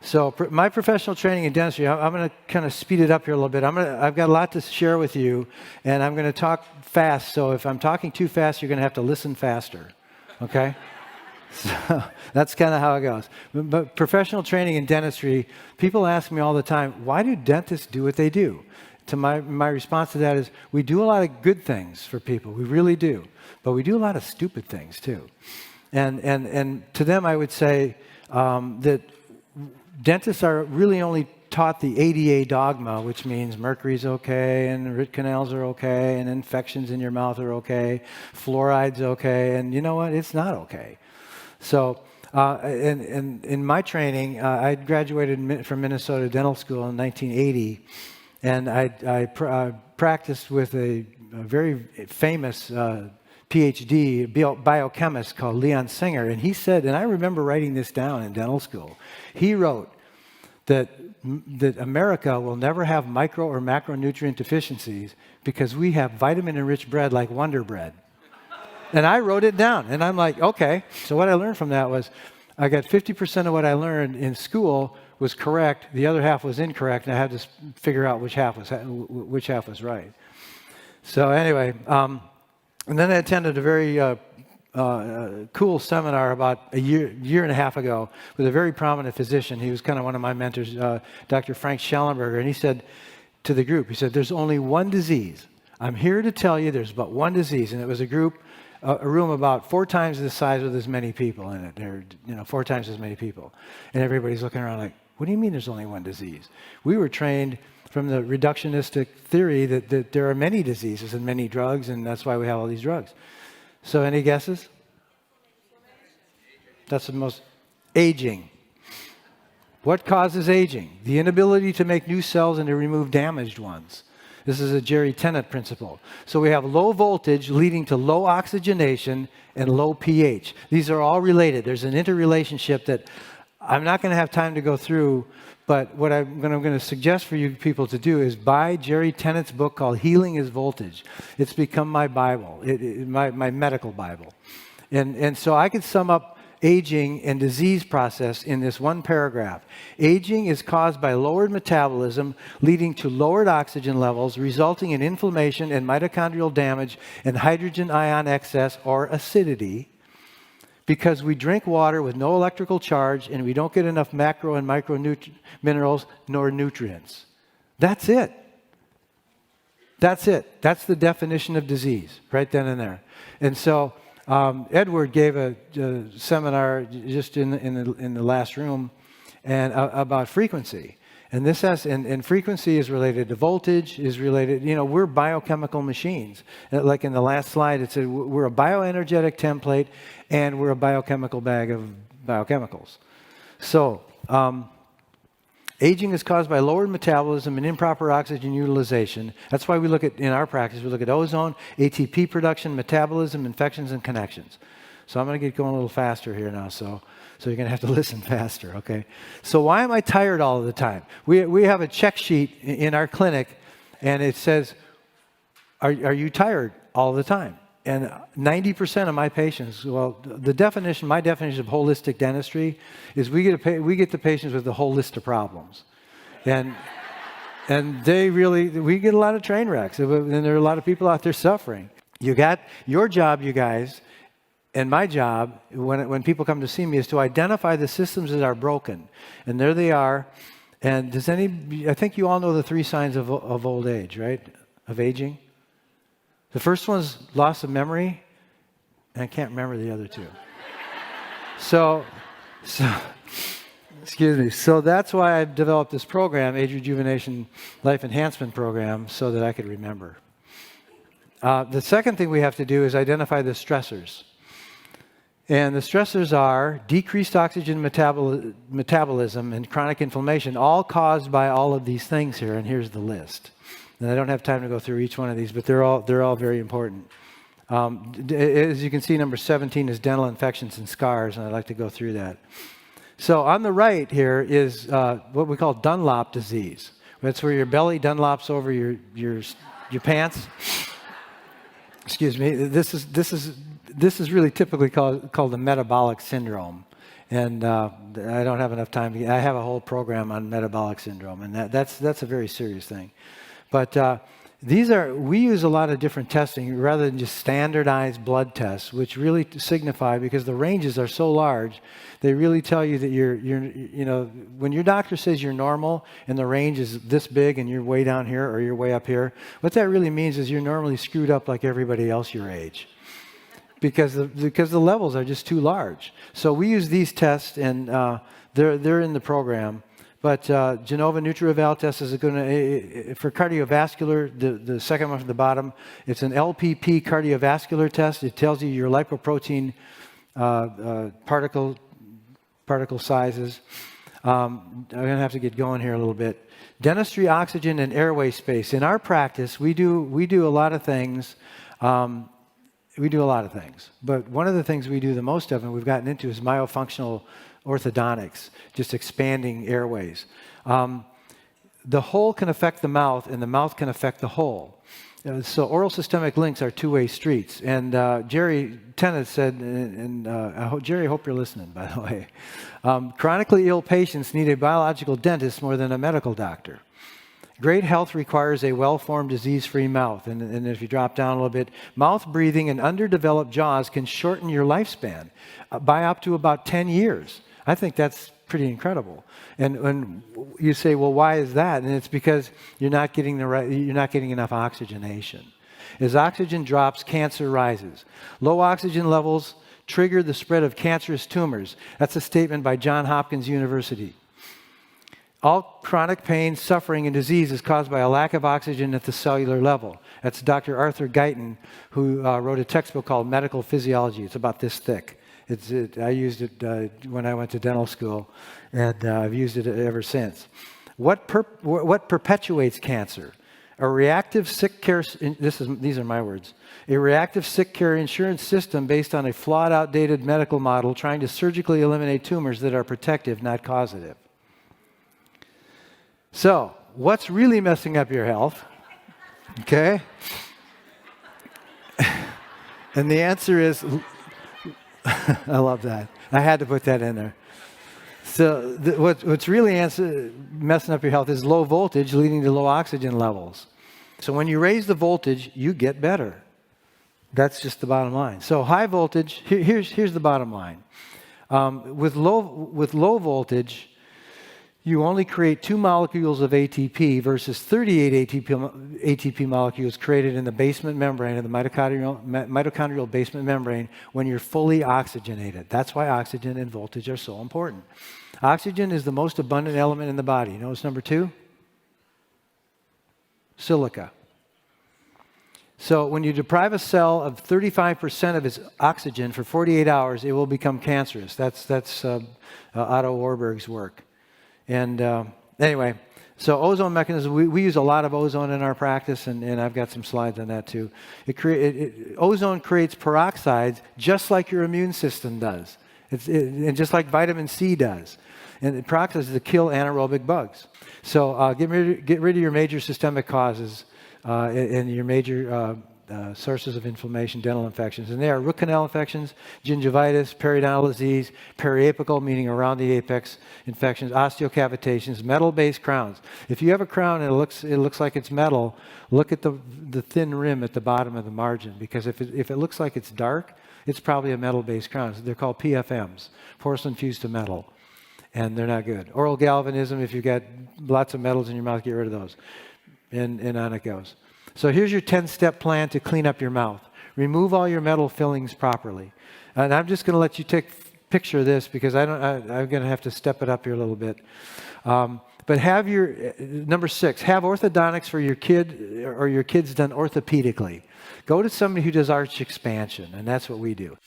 So my professional training in dentistry, I'm going to kind of speed it up here a little bit. I've got a lot to share with you, and I'm going to talk fast. So if I'm talking too fast, you're going to have to listen faster, okay? So that's kind of how it goes. But professional training in dentistry, people ask me all the time, why do dentists do what they do? To my response to that is, we do a lot of good things for people. We really do. But we do a lot of stupid things, too. And to them, I would say that dentists are really only taught the ADA dogma, which means mercury's okay, and root canals are okay, and infections in your mouth are okay, fluoride's okay, and you know what? It's not okay. So in my training, I graduated from Minnesota Dental School in 1980, and I practiced with a very famous PhD biochemist called Leon Singer, and he said, and I remember writing this down in dental school, he wrote that America will never have micro or macronutrient deficiencies because we have vitamin-enriched bread like Wonder Bread. And I wrote it down, and I'm like, okay. So what I learned from that was I got 50% of what I learned in school was correct, the other half was incorrect, and I had to figure out which half was right. So anyway, and then I attended a very cool seminar about a year and a half ago with a very prominent physician. He was kind of one of my mentors, Dr. Frank Schellenberger, and he said to the group, he said, there's only one disease. I'm here to tell you there's but one disease, and it was a room about 4 times the size with as many people in it. There, 4 times as many people. And everybody's looking around like, what do you mean there's only one disease? We were trained from the reductionistic theory that there are many diseases and many drugs, and that's why we have all these drugs. So any guesses? That's the most aging. What causes aging? The inability to make new cells and to remove damaged ones. This is a Jerry Tennant principle. So we have low voltage leading to low oxygenation and low pH. These are all related. There's an interrelationship that I'm not going to have time to go through, but what I'm going to suggest for you people to do is buy Jerry Tennant's book called Healing is Voltage. It's become my Bible, my medical Bible. And so I could sum up aging and disease process in this one paragraph. Aging is caused by lowered metabolism, leading to lowered oxygen levels, resulting in inflammation and mitochondrial damage and hydrogen ion excess or acidity, because we drink water with no electrical charge and we don't get enough macro and micro minerals nor nutrients. That's it. That's it. That's the definition of disease, right then and there. And so Edward gave a seminar just in the last room and about frequency. And this and frequency is related to voltage, is related, we're biochemical machines. Like in the last slide, it said we're a bioenergetic template and we're a biochemical bag of biochemicals. So, aging is caused by lowered metabolism and improper oxygen utilization. That's why in our practice, we look at ozone, ATP production, metabolism, infections, and connections. So I'm going to get going a little faster here now, so you're going to have to listen faster, okay? So why am I tired all of the time? We have a check sheet in our clinic, and it says, are you tired all the time? And 90% of my patients, well, my definition of holistic dentistry is we get the patients with the whole list of problems. And we get a lot of train wrecks, and there are a lot of people out there suffering. You got your job, you guys, and my job, when people come to see me, is to identify the systems that are broken. And there they are. And I think you all know the 3 signs of old age, right? Of aging. The first one's loss of memory, and I can't remember the other 2. So, excuse me. So that's why I've developed this program, Age Rejuvenation Life Enhancement Program, so that I could remember. The second thing we have to do is identify the stressors. And the stressors are decreased oxygen metabolism and chronic inflammation, all caused by all of these things here, and here's the list. And I don't have time to go through each one of these, but they're all very important. As you can see, number 17 is dental infections and scars, and I'd like to go through that. So on the right here is what we call Dunlop disease. That's where your belly Dunlops over your pants. Excuse me. This is really typically called the metabolic syndrome. And I don't have enough time. I have a whole program on metabolic syndrome, and that's a very serious thing. But we use a lot of different testing rather than just standardized blood tests, which really signify, because the ranges are so large, they really tell you that when your doctor says you're normal and the range is this big and you're way down here or you're way up here, what that really means is you're normally screwed up like everybody else your age. Because the levels are just too large. So we use these tests, and they're in the program. But Genova Nutrieval test is going to, for cardiovascular, the second one from the bottom, it's an LPP cardiovascular test. It tells you your lipoprotein particle sizes. I'm going to have to get going here a little bit. Dentistry, oxygen, and airway space. In our practice, we do a lot of things. But one of the things we do the most of, and we've gotten into, is myofunctional orthodontics, just expanding airways. The whole can affect the mouth, and the mouth can affect the whole. So oral systemic links are two-way streets. And Jerry Tennant said, Jerry, I hope you're listening, by the way, chronically ill patients need a biological dentist more than a medical doctor. Great health requires a well-formed, disease-free mouth. And if you drop down a little bit, mouth breathing and underdeveloped jaws can shorten your lifespan by up to about 10 years. I think that's pretty incredible. And you say, well, why is that? And it's because you're not getting enough oxygenation. As oxygen drops, cancer rises. Low oxygen levels trigger the spread of cancerous tumors. That's a statement by Johns Hopkins University. All chronic pain, suffering, and disease is caused by a lack of oxygen at the cellular level. That's Dr. Arthur Guyton, who wrote a textbook called Medical Physiology. It's about this thick. I used it when I went to dental school, and I've used it ever since. What perpetuates cancer? A reactive sick care, these are my words, a reactive sick care insurance system based on a flawed, outdated medical model trying to surgically eliminate tumors that are protective, not causative. So, what's really messing up your health? Okay? And the answer is, I love that. I had to put that in there. So, what's really messing up your health is low voltage leading to low oxygen levels. So, when you raise the voltage, you get better. That's just the bottom line. So, high voltage, here's the bottom line. With low voltage, you only create 2 molecules of ATP versus 38 ATP molecules created in the basement membrane of the mitochondrial basement membrane when you're fully oxygenated. That's why oxygen and voltage are so important. Oxygen is the most abundant element in the body. Notice number 2? Silica. So when you deprive a cell of 35% of its oxygen for 48 hours, it will become cancerous. That's Otto Warburg's work. And anyway, so ozone mechanism, we use a lot of ozone in our practice, and I've got some slides on that too. Ozone creates peroxides just like your immune system does, and just like vitamin C does. And peroxides is to kill anaerobic bugs. So get rid of your major systemic causes and your major sources of inflammation, dental infections. And they are root canal infections, gingivitis, periodontal disease, periapical, meaning around the apex infections, osteocavitations, metal-based crowns. If you have a crown and it looks like it's metal, look at the thin rim at the bottom of the margin, because if it looks like it's dark, it's probably a metal-based crown. They're called PFMs, porcelain fused to metal, and they're not good. Oral galvanism, if you've got lots of metals in your mouth, get rid of those. And on it goes. So here's your 10-step plan to clean up your mouth. Remove all your metal fillings properly. And I'm just going to let you picture this, because I'm going to have to step it up here a little bit. But have number 6, have orthodontics for your kid or your kids done orthopedically. Go to somebody who does arch expansion, and that's what we do.